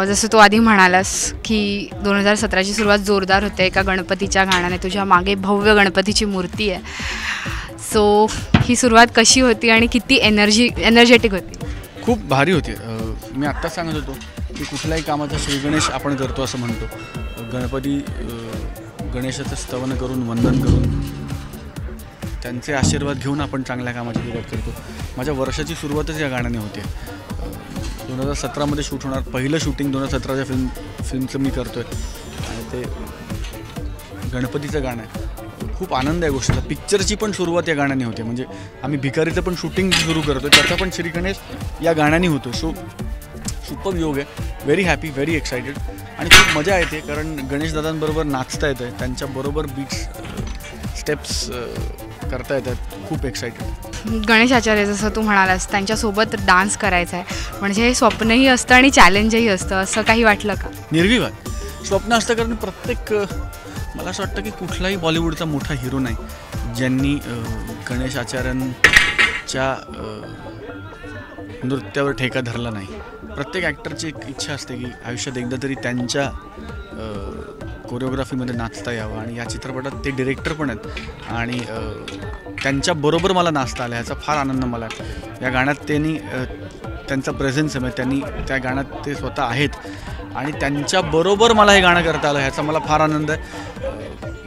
जसं तू आधी म्हणालास की 2017ची सुरुवात जोरदार होते एका गणपतीच्या गाण्याने. तुझ्या मागे भव्य गणपतीची मूर्ती आहे. सो ही सुरुवात कशी होती आणि किती एनर्जेटिक होती? खूप भारी होती. मी आत्ताच सांगत होतो की कुठल्याही कामाचा श्रीगणेश आपण करतो असं म्हणतो. गणपती गणेशाचं स्तवन करून वंदन करून त्यांचे आशीर्वाद घेऊन आपण चांगल्या कामाची सुरुवात करतो. माझ्या वर्षाची सुरुवातच या गाण्याने होते. 2017मध्ये शूट होणार पहिलं शूटिंग 2017च्या फिल्मचं मी करतो आहे आणि ते गणपतीचं गाणं आहे. खूप आनंद आहे गोष्टीचा. पिक्चरची पण सुरुवात या गाण्याने होते. म्हणजे आम्ही भिकारीचं पण शूटिंग सुरू करतो त्याचा पण श्री गणेश या गाण्याने होतो. सो सुपर योग आहे. व्हेरी हॅपी, व्हेरी एक्सायटेड आणि खूप मजा येते कारण गणेश दादांबरोबर नाचता येतं आहे, त्यांच्याबरोबर बीट्स स्टेप्स करता येतात. खूप एक्सायटेड. गणेश आचार्य जसं तू म्हणालास त्यांच्यासोबत डान्स करायचा आहे म्हणजे हे स्वप्नही असतं आणि चॅलेंजही असतं, असं काही वाटलं का? निर्विवाद स्वप्न असतं कारण प्रत्येक मला असं वाटतं की कुठलाही बॉलिवूडचा मोठा हिरो नाही ज्यांनी गणेश आचार्यांच्या नृत्यावर ठेका धरला नाही. प्रत्येक ॲक्टरची एक इच्छा असते की आयुष्यात एकदा तरी त्यांच्या कोरिओग्राफीमध्ये नाचता यावं आणि या चित्रपटात ते डिरेक्टर पण आहेत आणि त्यांच्याबरोबर मला नाचता आलं ह्याचा फार आनंद मला आहे. या गाण्यात त्यांचा प्रेझेन्स आहे म्हणजे त्यांनी त्या गाण्यात ते स्वतः आहेत आणि त्यांच्याबरोबर मला हे गाणं करता आलं ह्याचा मला फार आनंद आहे.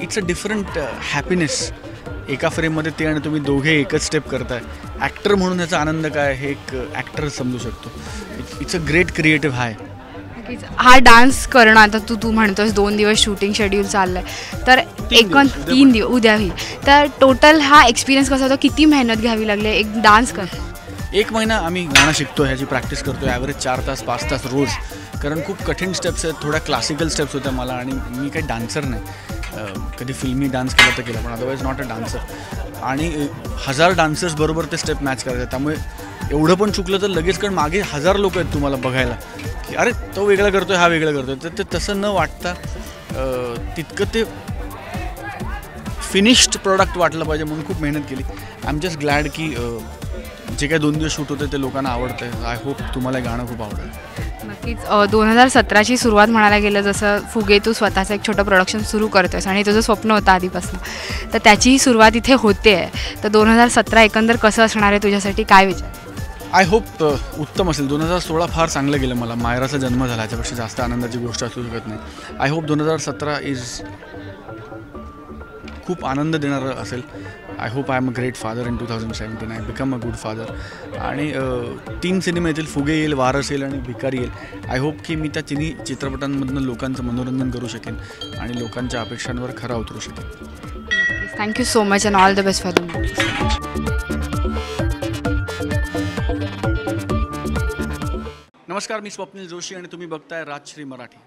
It's a different happiness. एका फ्रेममध्ये ते आणि तुम्ही दोघे एकच स्टेप करताय. ॲक्टर म्हणून ह्याचा आनंद काय हे एक ॲक्टर समजू शकतो. इट्स अ ग्रेट क्रिएटिव्ह हाय. हा डान्स करणं आता तू म्हणतोस 2 दिवस शूटिंग शेड्यूल चाललं आहे तर 3 दिवस उद्याही तर टोटल हा एक्सपिरियन्स कसा होता? किती मेहनत घ्यावी लागली एक डान्स कर? 1 महिना आम्ही गाणं शिकतो ह्याची प्रॅक्टिस करतो ॲव्हरेज 4 तास 5 तास रोज कारण खूप कठीण स्टेप्स आहेत. थोड्या क्लासिकल स्टेप्स होत्या मला आणि मी काही डान्सर नाही. कधी फिल्मी डान्स केला तर केला पण अदरवाईज नॉट अ डान्सर आणि 1000 डान्सर्स बरोबर ते स्टेप मॅच करायचे. त्यामुळे एवढं पण चुकलं तर लगेच कारण मागे 1000 लोक आहेत तुम्हाला बघायला की अरे तो वेगळा करतोय हा वेगळं करतोय तर ते तसं न वाटता तितकं ते फिनिश्ड प्रॉडक्ट वाटलं पाहिजे म्हणून खूप मेहनत केली. आय एम जस्ट ग्लॅड की जे काही 2 दिवस शूट होते ते लोकांना आवडतं आहे. आय होप तुम्हाला गाणं खूप आवडेल. नक्कीच. 2017ची सुरुवात म्हणायला गेलं जसं फुगे तू स्वतःचं एक छोटं प्रोडक्शन सुरू करतोयस आणि तुझं स्वप्न होतं आधीपासून तर त्याचीही सुरुवात इथे होते आहे. तर 2017 एकंदर कसं असणार आहे तुझ्यासाठी? काय विचार? आय होप उत्तम असेल. 2016 फार चांगलं गेलं मला. मायराचा जन्म झाला याच्यापेक्षा जास्त आनंदाची गोष्ट असू शकत नाही. आय होप 2017 इज खूप आनंद देणारं असेल. I hope I am a great father in 2017. I become a good father आणि 3 सिनेमे येतील. फुगे येईल, वारस येईल आणि भिकारी येईल. आय होप की मी त्या तिन्ही चित्रपटांमधून लोकांचं मनोरंजन करू शकेन आणि लोकांच्या अपेक्षांवर खरा उतरू शकेन. Thank you so much and all the best for the नमस्कार, मी स्वप्नील जोशी आणि तुम्ही बघताय राजश्री मराठी.